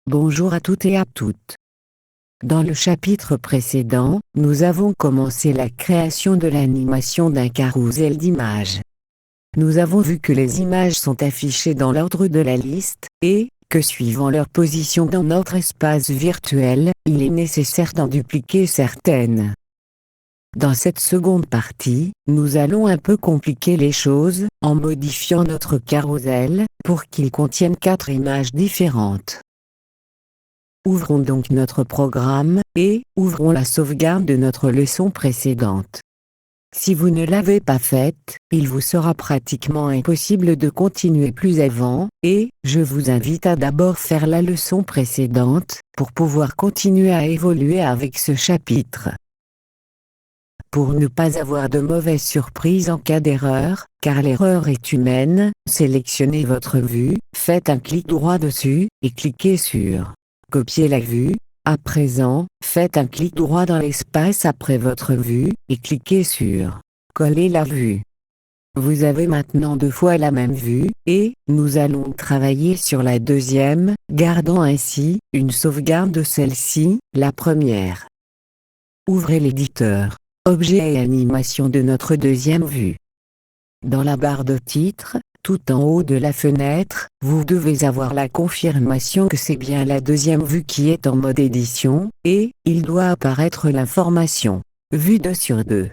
Bonjour à toutes et à toutes. Dans le chapitre précédent, nous avons commencé la création de l'animation d'un carrousel d'images. Nous avons vu que les images sont affichées dans l'ordre de la liste, et que suivant leur position dans notre espace virtuel, il est nécessaire d'en dupliquer certaines. Dans cette seconde partie, nous allons un peu compliquer les choses, en modifiant notre carrousel, pour qu'il contienne 4 images différentes. Ouvrons donc notre programme, et ouvrons la sauvegarde de notre leçon précédente. Si vous ne l'avez pas faite, il vous sera pratiquement impossible de continuer plus avant, et je vous invite à d'abord faire la leçon précédente, pour pouvoir continuer à évoluer avec ce chapitre. Pour ne pas avoir de mauvaises surprises en cas d'erreur, car l'erreur est humaine, sélectionnez votre vue, faites un clic droit dessus, et cliquez sur copier la vue. À présent, faites un clic droit dans l'espace après votre vue, et cliquez sur coller la vue. Vous avez maintenant 2 fois la même vue, et nous allons travailler sur la deuxième, gardant ainsi une sauvegarde de celle-ci, la première. Ouvrez l'éditeur, objet et animation de notre deuxième vue. Dans la barre de titre, tout en haut de la fenêtre, vous devez avoir la confirmation que c'est bien la deuxième vue qui est en mode édition, et il doit apparaître l'information vue 2 sur 2.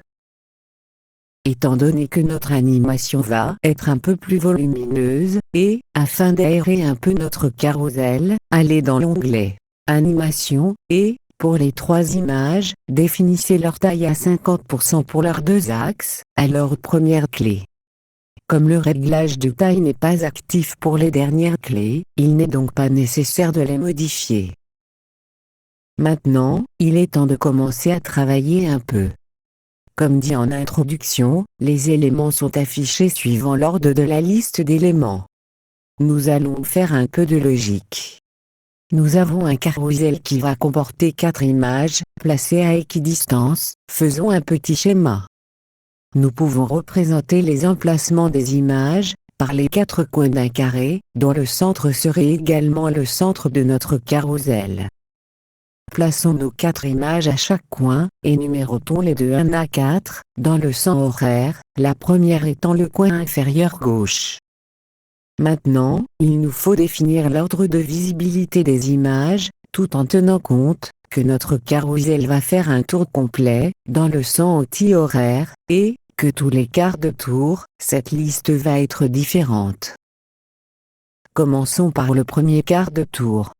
Étant donné que notre animation va être un peu plus volumineuse, et afin d'aérer un peu notre carrousel, allez dans l'onglet Animation, et pour les 3 images, définissez leur taille à 50% pour leurs 2 axes, à leur première clé. Comme le réglage de taille n'est pas actif pour les dernières clés, il n'est donc pas nécessaire de les modifier. Maintenant, il est temps de commencer à travailler un peu. Comme dit en introduction, les éléments sont affichés suivant l'ordre de la liste d'éléments. Nous allons faire un peu de logique. Nous avons un carrousel qui va comporter 4 images, placées à équidistance. Faisons un petit schéma. Nous pouvons représenter les emplacements des images, par les 4 coins d'un carré, dont le centre serait également le centre de notre carrousel. Plaçons nos 4 images à chaque coin, et numérotons les de 1 à 4, dans le sens horaire, la première étant le coin inférieur gauche. Maintenant, il nous faut définir l'ordre de visibilité des images, tout en tenant compte que notre carrousel va faire un tour complet, dans le sens anti-horaire, et que tous les quarts de tour, cette liste va être différente. Commençons par le premier quart de tour.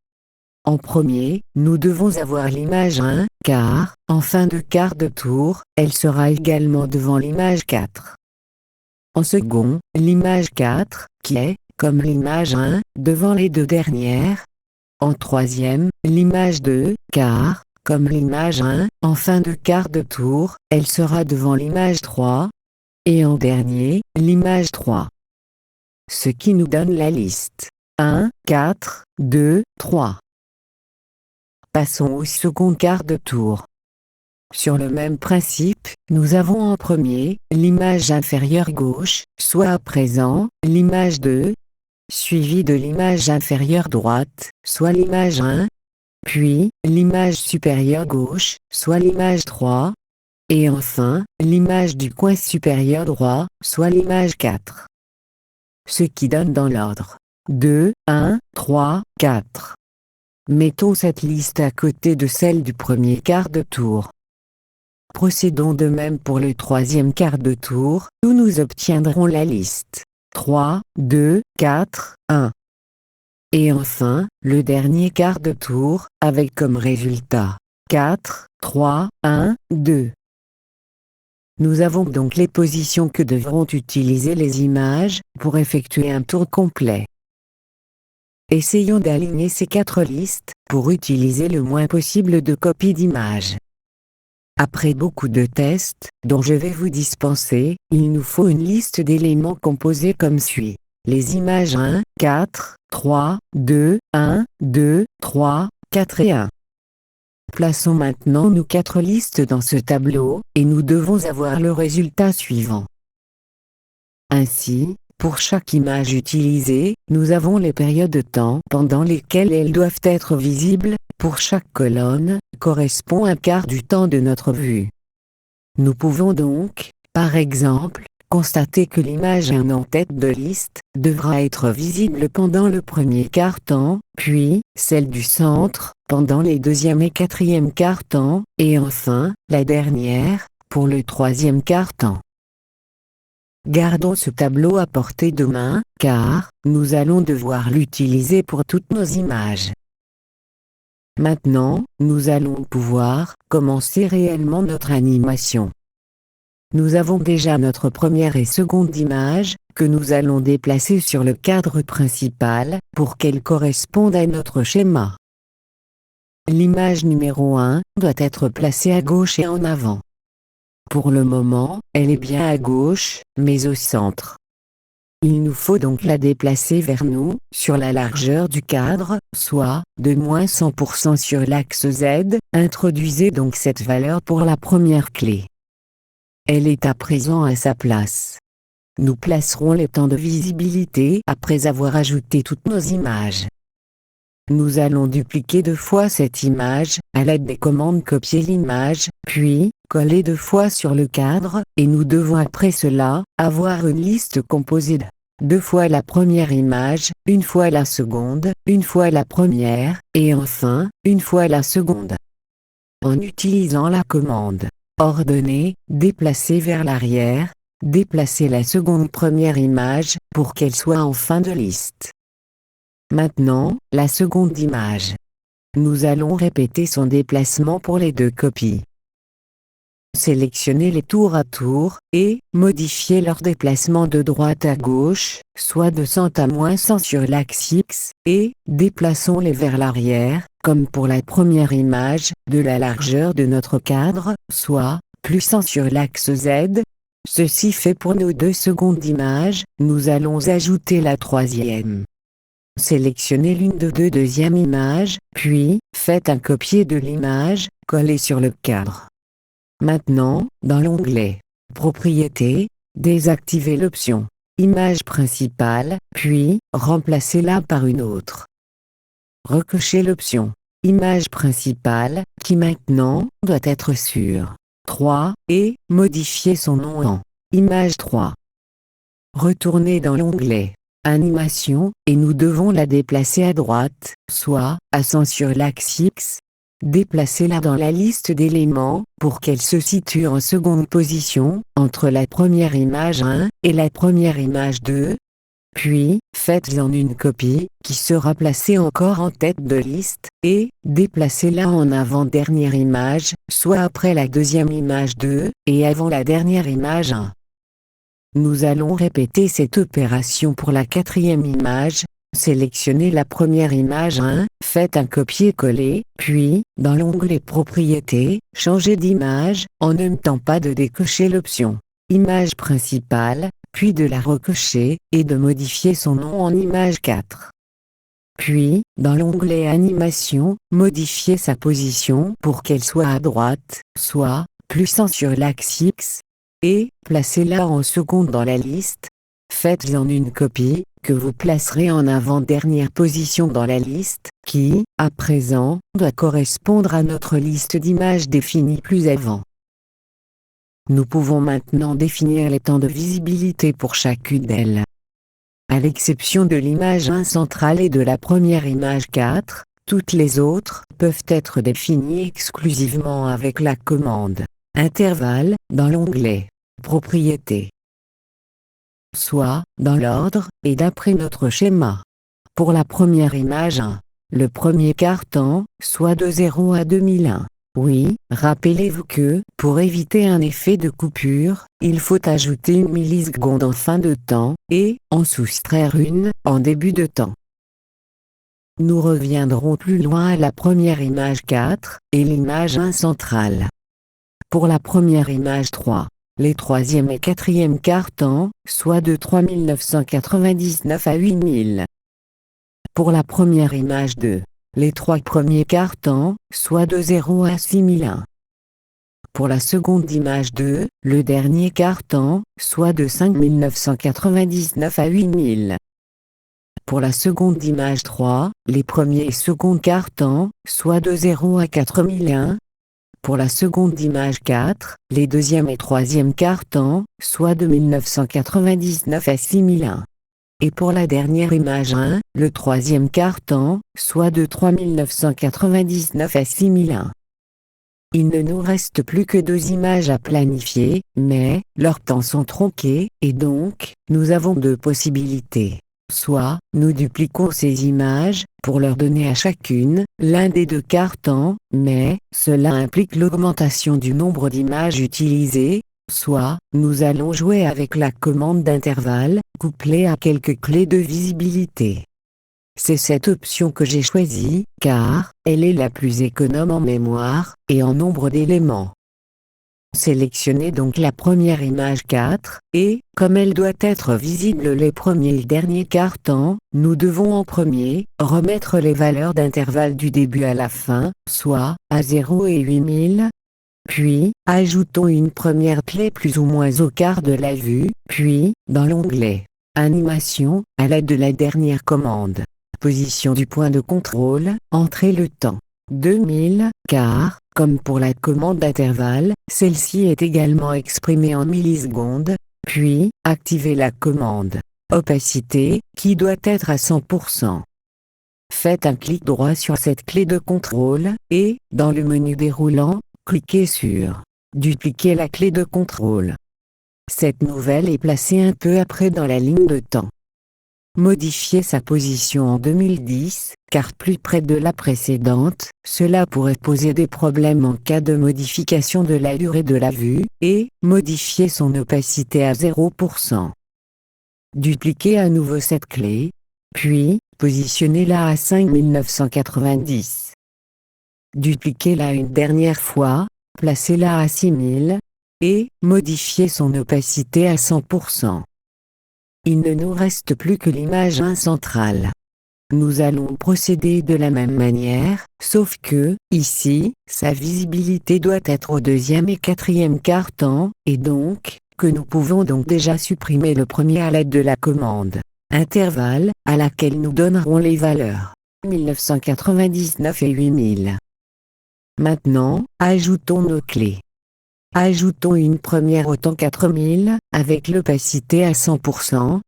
En premier, nous devons avoir l'image 1, car, en fin de quart de tour, elle sera également devant l'image 4. En second, l'image 4, qui est, comme l'image 1, devant les 2 dernières. En troisième, l'image 2, car, comme l'image 1, en fin de quart de tour, elle sera devant l'image 3. Et en dernier, l'image 3. Ce qui nous donne la liste 1, 4, 2, 3. Passons au second quart de tour. Sur le même principe, nous avons en premier, l'image inférieure gauche, soit à présent, l'image 2, suivie de l'image inférieure droite, soit l'image 1, puis, l'image supérieure gauche, soit l'image 3, et enfin, l'image du coin supérieur droit, soit l'image 4. Ce qui donne dans l'ordre 2, 1, 3, 4. Mettons cette liste à côté de celle du premier quart de tour. Procédons de même pour le troisième quart de tour, où nous obtiendrons la liste 3, 2, 4, 1. Et enfin, le dernier quart de tour, avec comme résultat 4, 3, 1, 2. Nous avons donc les positions que devront utiliser les images, pour effectuer un tour complet. Essayons d'aligner ces 4 listes, pour utiliser le moins possible de copies d'images. Après beaucoup de tests, dont je vais vous dispenser, il nous faut une liste d'éléments composés comme suit. Les images 1, 4, 3, 2, 1, 2, 3, 4 et 1. Plaçons maintenant nos 4 listes dans ce tableau, et nous devons avoir le résultat suivant. Ainsi, pour chaque image utilisée, nous avons les périodes de temps pendant lesquelles elles doivent être visibles. Pour chaque colonne, correspond un quart du temps de notre vue. Nous pouvons donc, par exemple, constater que l'image 1 en tête de liste devra être visible pendant le premier quart-temps, puis celle du centre pendant les deuxième et quatrième quart-temps, et enfin, la dernière, pour le troisième quart-temps. Gardons ce tableau à portée de main, car nous allons devoir l'utiliser pour toutes nos images. Maintenant, nous allons pouvoir commencer réellement notre animation. Nous avons déjà notre première et seconde image, que nous allons déplacer sur le cadre principal, pour qu'elle corresponde à notre schéma. L'image numéro 1 doit être placée à gauche et en avant. Pour le moment, elle est bien à gauche, mais au centre. Il nous faut donc la déplacer vers nous, sur la largeur du cadre, soit, de moins 100% sur l'axe Z. Introduisez donc cette valeur pour la première clé. Elle est à présent à sa place. Nous placerons les temps de visibilité après avoir ajouté toutes nos images. Nous allons dupliquer 2 fois cette image, à l'aide des commandes copier l'image, puis, coller 2 fois sur le cadre, et nous devons après cela, avoir une liste composée de 2 fois la première image, 1 fois la seconde, 1 fois la première, et enfin, 1 fois la seconde. En utilisant la commande ordonner, déplacer vers l'arrière, déplacer la seconde première image, pour qu'elle soit en fin de liste. Maintenant, la seconde image. Nous allons répéter son déplacement pour les 2 copies. Sélectionnez-les tour à tour, et modifiez leur déplacement de droite à gauche, soit de 100 à moins 100 sur l'axe X, et déplaçons-les vers l'arrière, comme pour la première image, de la largeur de notre cadre, soit, plus 100 sur l'axe Z. Ceci fait pour nos 2 secondes images. Nous allons ajouter la troisième. Sélectionnez l'une de 2 deuxièmes images, puis, faites un copier de l'image, collez sur le cadre. Maintenant, dans l'onglet « Propriétés », désactivez l'option « Image principale », puis, remplacez-la par une autre. Recochez l'option « Image principale » qui maintenant, doit être sur 3, et modifiez son nom en « Image 3 ». Retournez dans l'onglet « Animation » et nous devons la déplacer à droite, soit, à 100 sur l'axe X. Déplacez-la dans la liste d'éléments, pour qu'elle se situe en seconde position, entre la première image 1, et la première image 2. Puis, faites-en une copie, qui sera placée encore en tête de liste, et déplacez-la en avant-dernière image, soit après la deuxième image 2, et avant la dernière image 1. Nous allons répéter cette opération pour la quatrième image. Sélectionnez la première image 1, faites un copier-coller, puis, dans l'onglet Propriétés, changez d'image, en ne temps pas de décocher l'option Image principale, puis de la recocher, et de modifier son nom en Image 4. Puis, dans l'onglet Animation, modifiez sa position pour qu'elle soit à droite, soit, plus 100 sur l'axe X, et placez-la en seconde dans la liste. Faites-en une copie, que vous placerez en avant-dernière position dans la liste, qui, à présent, doit correspondre à notre liste d'images définie plus avant. Nous pouvons maintenant définir les temps de visibilité pour chacune d'elles. À l'exception de l'image 1 centrale et de la première image 4, toutes les autres peuvent être définies exclusivement avec la commande « Intervalle » dans l'onglet « Propriétés ». Soit, dans l'ordre, et d'après notre schéma. Pour la première image 1, le premier quart-temps, soit de 0 à 2001. Oui, rappelez-vous que, pour éviter un effet de coupure, il faut ajouter une milliseconde en fin de temps, et en soustraire une, en début de temps. Nous reviendrons plus loin à la première image 4, et l'image 1 centrale. Pour la première image 3, les troisième et quatrième quart-temps, soit de 3999 à 8000. Pour la première image 2, les 3 premiers quart-temps, soit de 0 à 6001. Pour la seconde image 2, le dernier quart-temps, soit de 5999 à 8000. Pour la seconde image 3, les premiers et secondes quart-temps, soit de 0 à 4001. Pour la seconde image 4, les deuxième et troisième quart-temps, soit de 1999 à 6001. Et pour la dernière image 1, le troisième quart-temps, soit de 3999 à 6001. Il ne nous reste plus que 2 images à planifier, mais, leurs temps sont tronqués, et donc, nous avons 2 possibilités. Soit, nous dupliquons ces images, pour leur donner à chacune, l'un des 2 quart-temps, mais, cela implique l'augmentation du nombre d'images utilisées, soit, nous allons jouer avec la commande d'intervalle, couplée à quelques clés de visibilité. C'est cette option que j'ai choisie, car, elle est la plus économe en mémoire, et en nombre d'éléments. Sélectionnez donc la première image 4, et, comme elle doit être visible les premiers et derniers quart-temps, nous devons en premier, remettre les valeurs d'intervalle du début à la fin, soit, à 0 et 8000. Puis, ajoutons une première clé plus ou moins au quart de la vue, puis, dans l'onglet « Animation », à l'aide de la dernière commande « Position du point de contrôle », entrez le temps. 2000, car, comme pour la commande d'intervalle, celle-ci est également exprimée en millisecondes, puis, activez la commande « Opacité » qui doit être à 100%. Faites un clic droit sur cette clé de contrôle, et, dans le menu déroulant, cliquez sur « Dupliquer la clé de contrôle ». Cette nouvelle est placée un peu après dans la ligne de temps. Modifiez sa position en 2010, car plus près de la précédente, cela pourrait poser des problèmes en cas de modification de la durée de la vue, et modifiez son opacité à 0%. Dupliquez à nouveau cette clé, puis positionnez-la à 5990. Dupliquez-la une dernière fois, placez-la à 6000, et modifiez son opacité à 100%. Il ne nous reste plus que l'image 1 centrale. Nous allons procéder de la même manière, sauf que, ici, sa visibilité doit être au deuxième et quatrième quart-temps, et donc, que nous pouvons donc déjà supprimer le premier à l'aide de la commande « Intervalle » à laquelle nous donnerons les valeurs 1999 et 8000. Maintenant, ajoutons nos clés. Ajoutons une première au temps 4000, avec l'opacité à 100%,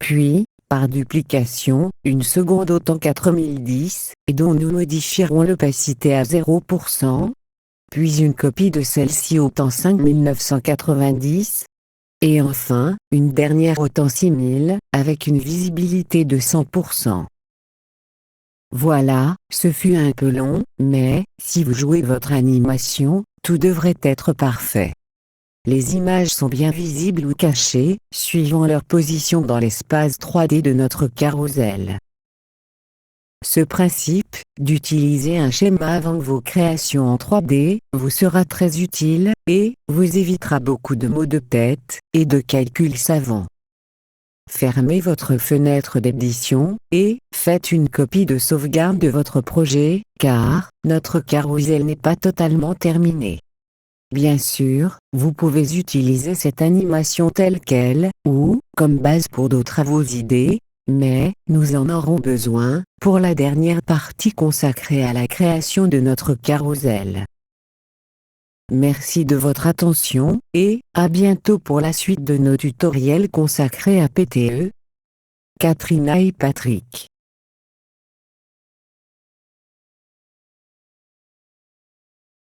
puis, par duplication, une seconde au temps 4010, et dont nous modifierons l'opacité à 0%, puis une copie de celle-ci au temps 5990, et enfin, une dernière au temps 6000, avec une visibilité de 100%. Voilà, ce fut un peu long, mais, si vous jouez votre animation, tout devrait être parfait. Les images sont bien visibles ou cachées, suivant leur position dans l'espace 3D de notre carrousel. Ce principe, d'utiliser un schéma avant vos créations en 3D, vous sera très utile, et vous évitera beaucoup de maux de tête, et de calculs savants. Fermez votre fenêtre d'édition, et faites une copie de sauvegarde de votre projet, car notre carrousel n'est pas totalement terminé. Bien sûr, vous pouvez utiliser cette animation telle qu'elle, ou, comme base pour d'autres à vos idées, mais, nous en aurons besoin, pour la dernière partie consacrée à la création de notre carrousel. Merci de votre attention, et à bientôt pour la suite de nos tutoriels consacrés à PTE. Katrina et Patrick.